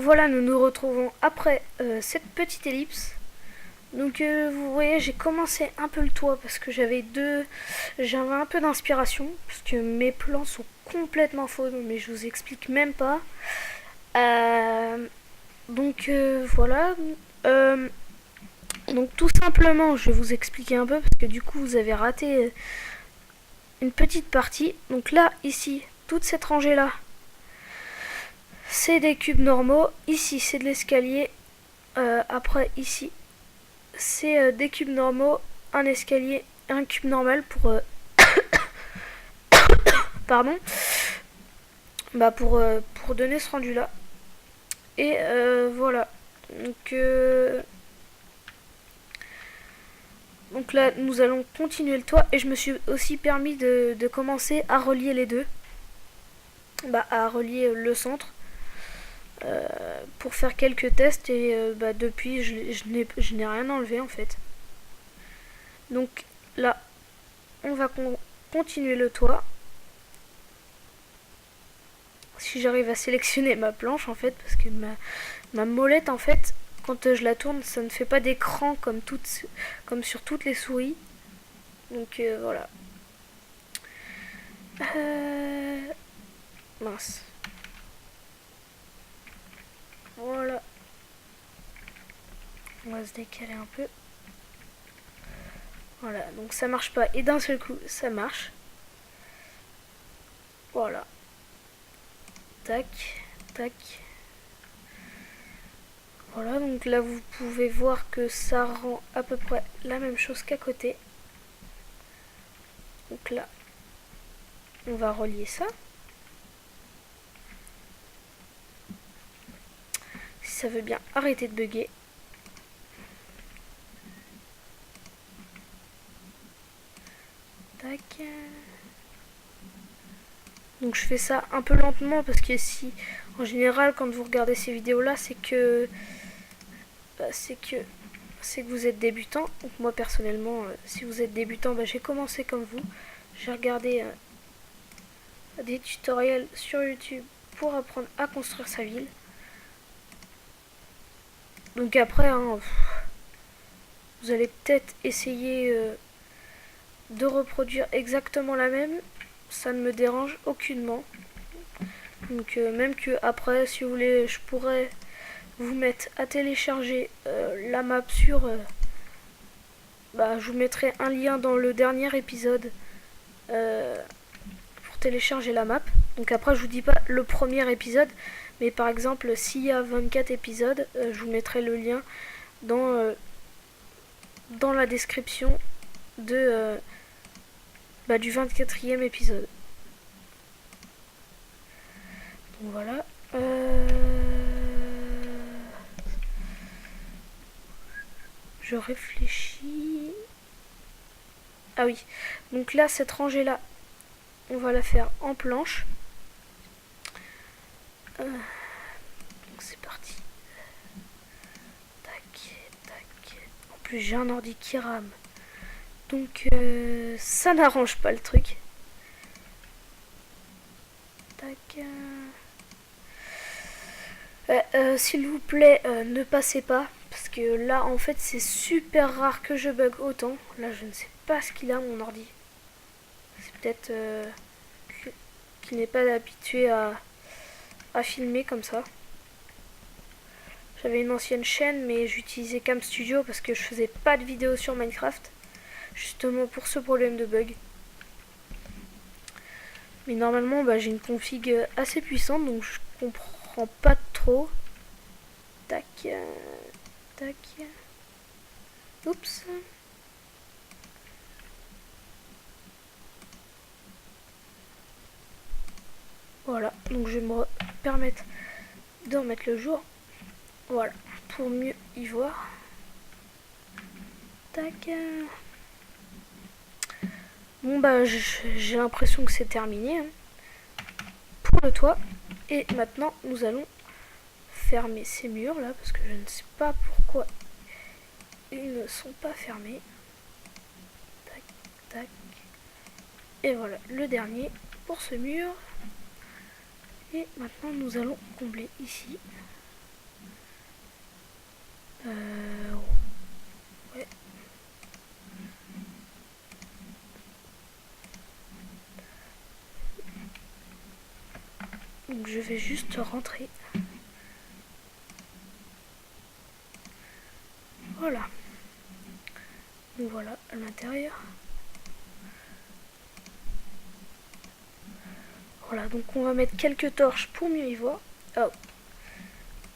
voilà, nous nous retrouvons après cette petite ellipse. Donc vous voyez, j'ai commencé un peu le toit parce que j'avais un peu d'inspiration parce que mes plans sont complètement faux, mais je vous explique même pas. Voilà. Euh, donc tout simplement, je vais vous expliquer un peu parce que du coup vous avez raté une petite partie. Donc là, ici, toute cette rangée là, c'est des cubes normaux. Ici, c'est de l'escalier. Après, ici, c'est des cubes normaux, un escalier, un cube normal pardon, pour donner ce rendu là. Et voilà. Donc, euh, donc là, nous allons continuer le toit et je me suis aussi permis de commencer à relier les deux, à relier le centre. Pour faire quelques tests et depuis je n'ai rien enlevé en fait. Donc là on va continuer le toit. Si j'arrive à sélectionner ma planche en fait, parce que ma molette en fait, quand je la tourne, ça ne fait pas d'écran comme sur toutes les souris. Donc voilà. Mince. Voilà. On va se décaler un peu. Voilà, donc ça marche pas et d'un seul coup ça marche. Voilà. Tac, tac. Voilà, donc là vous pouvez voir que ça rend à peu près la même chose qu'à côté. Donc là, on va relier ça. Si ça veut bien arrêter de bugger. Tac. Donc je fais ça un peu lentement parce que si, en général, quand vous regardez ces vidéos-là, c'est que vous êtes débutant. Donc moi personnellement, si vous êtes débutant, j'ai commencé comme vous. J'ai regardé des tutoriels sur YouTube pour apprendre à construire sa ville. Donc après, vous allez peut-être essayer de reproduire exactement la même. Ça ne me dérange aucunement. Donc même que après, si vous voulez, je pourrais vous mettre à télécharger la map sur... je vous mettrai un lien dans le dernier épisode pour télécharger la map. Donc après, je vous dis pas le premier épisode, mais par exemple, s'il y a 24 épisodes, je vous mettrai le lien dans la description du 24e épisode. Donc voilà. Je réfléchis. Ah oui. Donc là, cette rangée-là, on va la faire en planche. Donc c'est parti. Tac, tac. En plus, j'ai un ordi qui rame. Donc ça n'arrange pas le truc. Tac. S'il vous plaît, ne passez pas. Parce que là, en fait, c'est super rare que je bug autant. Là, je ne sais pas ce qu'il a, mon ordi. C'est peut-être qu'il n'est pas habitué à filmer comme ça. J'avais une ancienne chaîne, mais j'utilisais Cam Studio parce que je faisais pas de vidéos sur Minecraft. Justement pour ce problème de bug. Mais normalement, j'ai une config assez puissante, donc je comprends pas trop. Tac, tac. Oups. Voilà, donc je vais me permettre de remettre le jour. Voilà, pour mieux y voir. Tac. Bon j'ai l'impression que c'est terminé pour le toit. Et maintenant nous allons fermer ces murs là parce que je ne sais pas pourquoi ils ne sont pas fermés. Tac, tac. Et voilà le dernier pour ce mur. Et maintenant nous allons combler ici. Ouais. Donc je vais juste rentrer. Voilà. Donc voilà, à l'intérieur. Voilà, donc on va mettre quelques torches pour mieux y voir. Oh,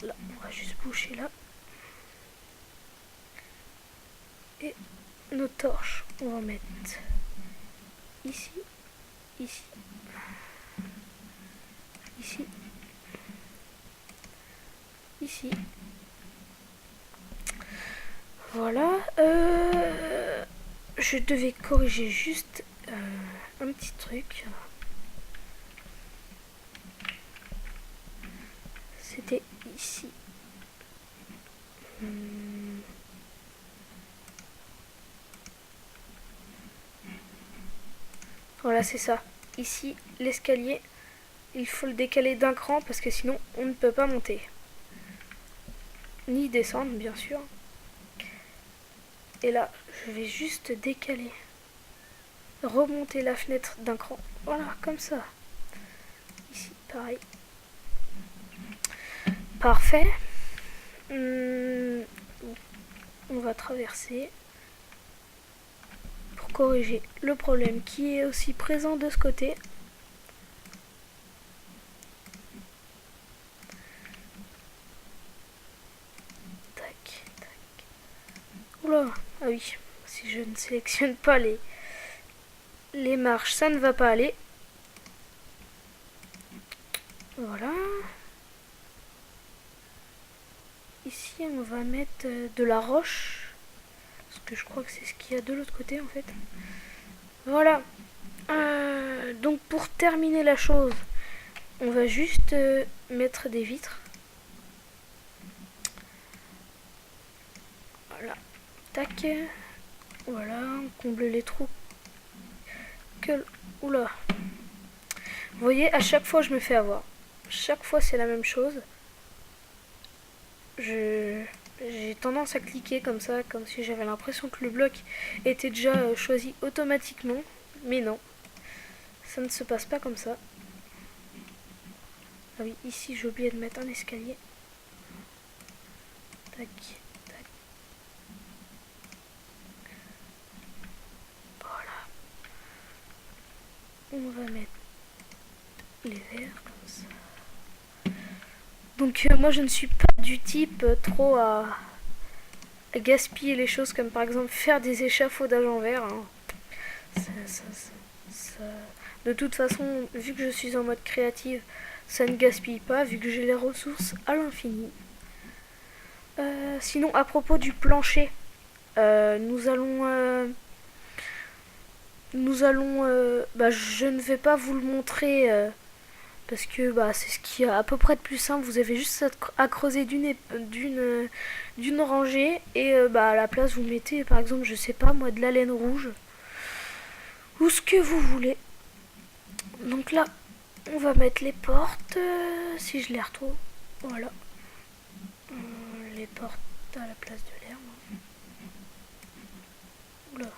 là, on va juste boucher là. Et nos torches, on va mettre ici, ici, ici, ici. Voilà. Je devais corriger juste un petit truc. C'était ici. Voilà, c'est ça. Ici, l'escalier, il faut le décaler d'un cran parce que sinon, on ne peut pas monter. Ni descendre, bien sûr. Et là, je vais juste décaler. Remonter la fenêtre d'un cran. Voilà, comme ça. Ici, pareil. Parfait. On va traverser pour corriger le problème qui est aussi présent de ce côté. Tac, tac. Oula, ah oui, si je ne sélectionne pas les marches, ça ne va pas aller. Voilà. Ici, on va mettre de la roche. Parce que je crois que c'est ce qu'il y a de l'autre côté, en fait. Voilà. Donc, pour terminer la chose, on va juste mettre des vitres. Voilà. Tac. Voilà. On comble les trous. Oula. Vous voyez, à chaque fois, je me fais avoir. Chaque fois, c'est la même chose. J'ai tendance à cliquer comme ça, comme si j'avais l'impression que le bloc était déjà choisi automatiquement. Mais non, ça ne se passe pas comme ça. Ah oui, ici j'ai oublié de mettre un escalier. Tac, tac. Voilà. On va mettre les verres comme ça. Donc moi je ne suis pas du type trop à gaspiller les choses, comme par exemple faire des échafaudages en verre. Hein. Ça. De toute façon, vu que je suis en mode créative, ça ne gaspille pas, vu que j'ai les ressources à l'infini. Sinon, à propos du plancher, nous allons... je ne vais pas vous le montrer parce que c'est ce qui est à peu près de plus simple. Vous avez juste à creuser d'une rangée et à la place vous mettez par exemple, je sais pas moi, de la laine rouge ou ce que vous voulez. Donc là, on va mettre les portes si je les retrouve. Voilà. Les portes à la place de l'herbe. Oula.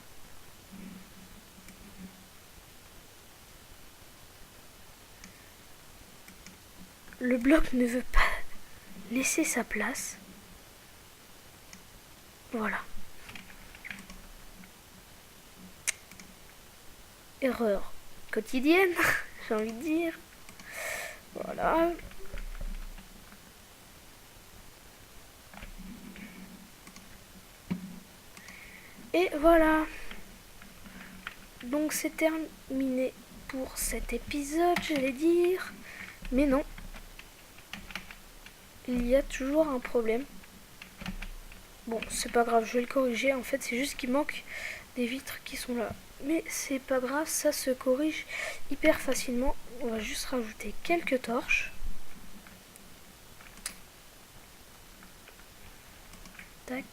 Le bloc ne veut pas laisser sa place. Voilà. Erreur quotidienne, j'ai envie de dire. Voilà. Et voilà. Donc c'est terminé pour cet épisode, j'allais dire. Mais non. Il y a toujours un problème. Bon, c'est pas grave, je vais le corriger. En fait, c'est juste qu'il manque des vitres qui sont là. Mais c'est pas grave, ça se corrige hyper facilement. On va juste rajouter quelques torches. Tac.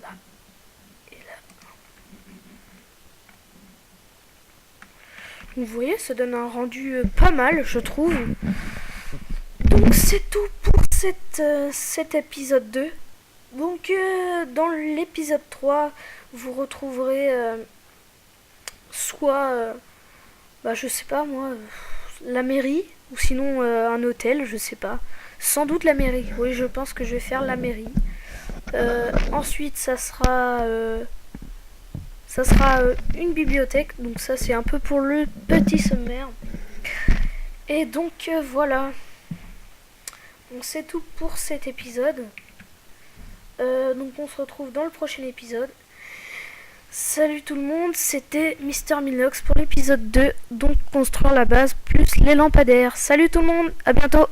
Là. Et là. vous voyez, ça donne un rendu pas mal, je trouve. Donc c'est tout pour cet épisode 2. Donc dans l'épisode 3, vous retrouverez soit, je sais pas moi, la mairie, ou sinon un hôtel, je sais pas. Sans doute la mairie, oui, je pense que je vais faire la mairie. Ensuite, ça sera une bibliothèque, donc ça c'est un peu pour le petit sommaire. Et donc voilà. Donc c'est tout pour cet épisode. Donc on se retrouve dans le prochain épisode. Salut tout le monde, c'était Mister Minox pour l'épisode 2, donc construire la base plus les lampadaires. Salut tout le monde, à bientôt.